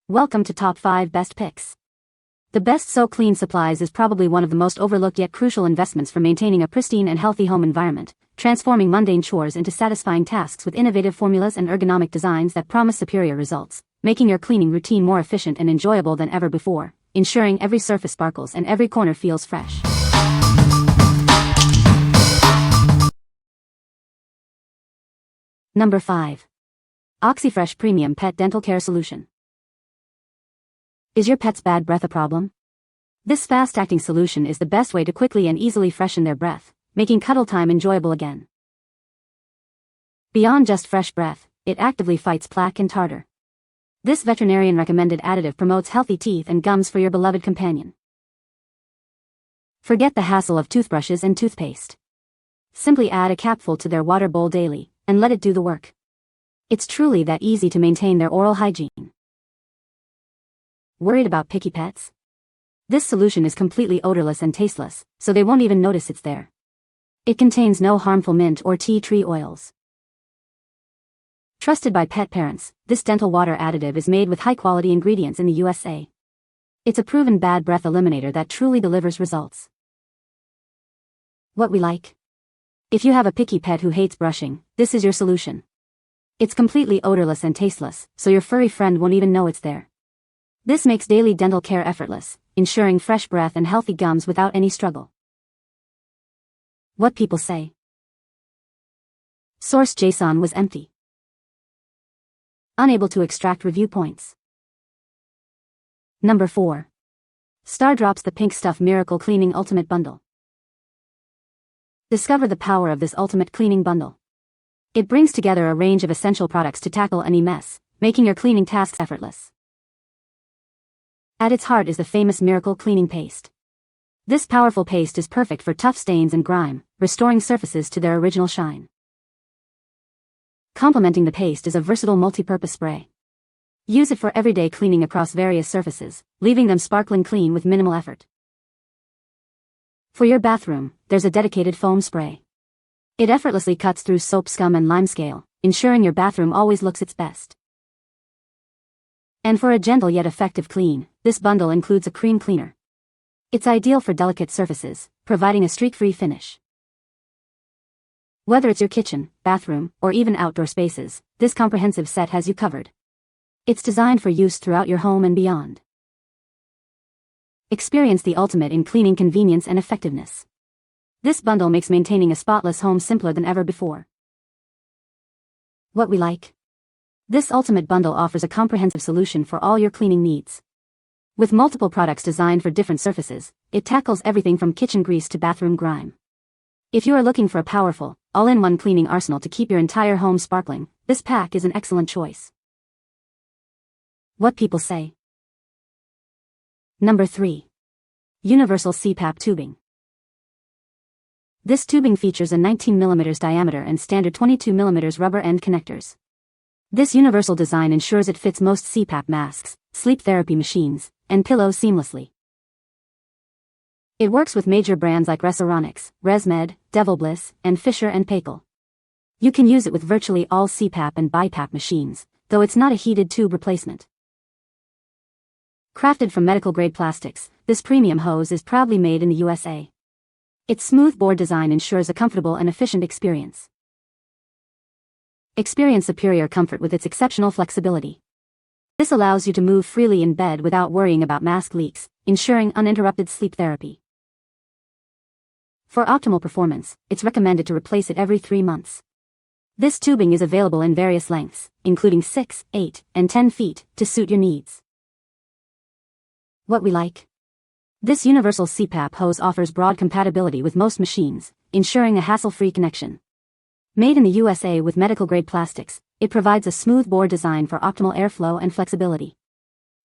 Welcome to Top 5 Best Picks. The Best So Clean Supplies is probably one of the most overlooked yet crucial investments for maintaining a pristine and healthy home environment, transforming mundane chores into satisfying tasks with innovative formulas and ergonomic designs that promise superior results, making your cleaning routine more efficient and enjoyable than ever before, ensuring every surface sparkles and every corner feels fresh. Number 5. Oxyfresh Premium Pet Dental Care Solution. Is your pet's bad breath a problem? This fast-acting solution is the best way to quickly and easily freshen their breath, making cuddle time enjoyable again. Beyond just fresh breath, it actively fights plaque and tartar. This veterinarian-recommended additive promotes healthy teeth and gums for your beloved companion. Forget the hassle of toothbrushes and toothpaste. Simply add a capful to their water bowl daily, and let it do the work. It's truly that easy to maintain their oral hygiene. Worried about picky pets? This solution is completely odorless and tasteless, so they won't even notice it's there. It contains no harmful mint or tea tree oils. Trusted by pet parents, this dental water additive is made with high-quality ingredients in the USA. It's a proven bad breath eliminator that truly delivers results. What we like? If you have a picky pet who hates brushing, this is your solution. It's completely odorless and tasteless, so your furry friend won't even know it's there. This makes daily dental care effortless, ensuring fresh breath and healthy gums without any struggle. What people say. Source JSON was empty. Unable to extract review points. Number 4. Stardrops The Pink Stuff Miracle Cleaning Ultimate Bundle. Discover the power of this ultimate cleaning bundle. It brings together a range of essential products to tackle any mess, making your cleaning tasks effortless. At its heart is the famous Miracle Cleaning Paste. This powerful paste is perfect for tough stains and grime, restoring surfaces to their original shine. Complementing the paste is a versatile multi-purpose spray. Use it for everyday cleaning across various surfaces, leaving them sparkling clean with minimal effort. For your bathroom, there's a dedicated foam spray. It effortlessly cuts through soap scum and limescale, ensuring your bathroom always looks its best. And for a gentle yet effective clean, this bundle includes a cream cleaner. It's ideal for delicate surfaces, providing a streak-free finish. Whether it's your kitchen, bathroom, or even outdoor spaces, this comprehensive set has you covered. It's designed for use throughout your home and beyond. Experience the ultimate in cleaning convenience and effectiveness. This bundle makes maintaining a spotless home simpler than ever before. What we like? This ultimate bundle offers a comprehensive solution for all your cleaning needs. With multiple products designed for different surfaces, it tackles everything from kitchen grease to bathroom grime. If you are looking for a powerful, all-in-one cleaning arsenal to keep your entire home sparkling, this pack is an excellent choice. What people say. Number 3. Universal CPAP Tubing. This tubing features a 19 mm diameter and standard 22 mm rubber end connectors. This universal design ensures it fits most CPAP masks, sleep therapy machines, and pillows seamlessly. It works with major brands like Resonix, ResMed, Devil Bliss, and Fisher & Paykel. You can use it with virtually all CPAP and BiPAP machines, though it's not a heated tube replacement. Crafted from medical-grade plastics, this premium hose is proudly made in the USA. Its smooth bore design ensures a comfortable and efficient experience. Experience superior comfort with its exceptional flexibility. This allows you to move freely in bed without worrying about mask leaks, ensuring uninterrupted sleep therapy. For optimal performance, it's recommended to replace it every 3 months. This tubing is available in various lengths, including 6, 8, and 10 feet, to suit your needs. What we like? This universal CPAP hose offers broad compatibility with most machines, ensuring a hassle-free connection. Made in the USA with medical-grade plastics, it provides a smooth bore design for optimal airflow and flexibility.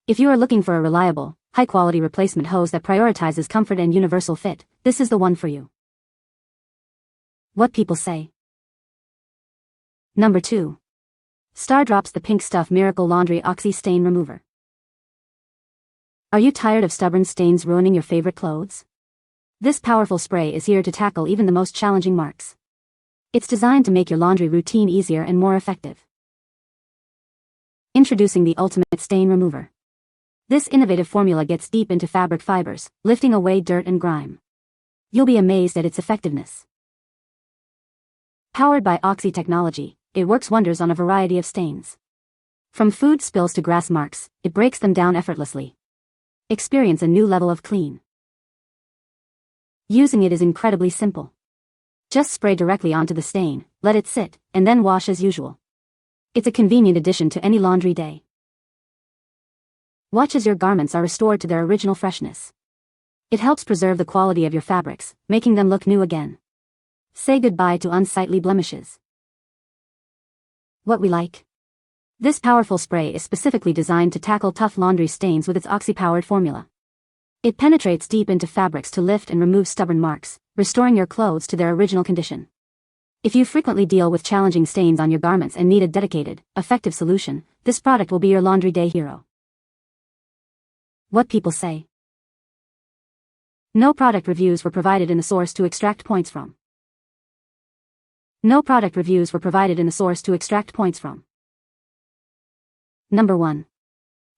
If you are looking for a reliable, high-quality replacement hose that prioritizes comfort and universal fit, this is the one for you. What people say. Number 2. Stardrops The Pink Stuff Miracle Laundry Oxy Stain Remover. Are you tired of stubborn stains ruining your favorite clothes? This powerful spray is here to tackle even the most challenging marks. It's designed to make your laundry routine easier and more effective. Introducing the ultimate stain remover. This innovative formula gets deep into fabric fibers, lifting away dirt and grime. You'll be amazed at its effectiveness. Powered by Oxy technology, it works wonders on a variety of stains. From food spills to grass marks, it breaks them down effortlessly. Experience a new level of clean. Using it is incredibly simple. Just spray directly onto the stain, let it sit, and then wash as usual. It's a convenient addition to any laundry day. Watch as your garments are restored to their original freshness. It helps preserve the quality of your fabrics, making them look new again. Say goodbye to unsightly blemishes. What we like. This powerful spray is specifically designed to tackle tough laundry stains with its Oxy-powered formula. It penetrates deep into fabrics to lift and remove stubborn marks, restoring your clothes to their original condition. If you frequently deal with challenging stains on your garments and need a dedicated, effective solution, this product will be your laundry day hero. What people say. No product reviews were provided in the source to extract points from. No product reviews were provided in the source to extract points from. Number 1.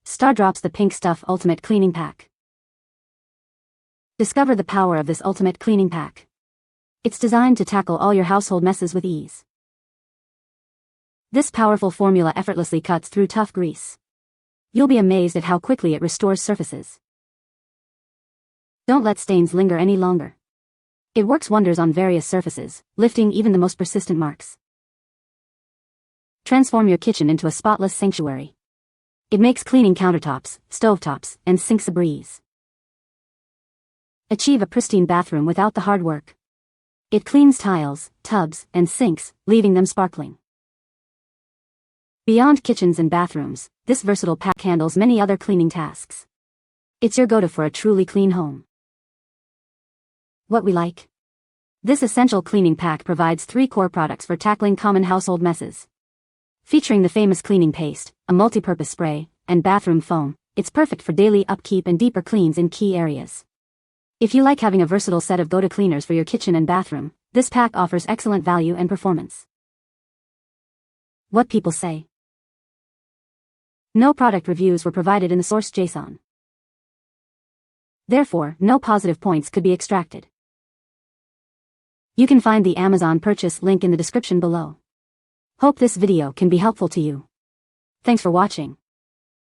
Stardrops The Pink Stuff Ultimate Cleaning Pack. Discover the power of this ultimate cleaning pack. It's designed to tackle all your household messes with ease. This powerful formula effortlessly cuts through tough grease. You'll be amazed at how quickly it restores surfaces. Don't let stains linger any longer. It works wonders on various surfaces, lifting even the most persistent marks. Transform your kitchen into a spotless sanctuary. It makes cleaning countertops, stovetops, and sinks a breeze. Achieve a pristine bathroom without the hard work. It cleans tiles, tubs, and sinks, leaving them sparkling. Beyond kitchens and bathrooms, this versatile pack handles many other cleaning tasks. It's your go-to for a truly clean home. What we like. This essential cleaning pack provides 3 core products for tackling common household messes. Featuring the famous cleaning paste, a multi-purpose spray, and bathroom foam, it's perfect for daily upkeep and deeper cleans in key areas. If you like having a versatile set of go-to cleaners for your kitchen and bathroom, this pack offers excellent value and performance. What people say. No product reviews were provided in the source JSON. Therefore, no positive points could be extracted. You can find the Amazon purchase link in the description below. Hope this video can be helpful to you. Thanks for watching.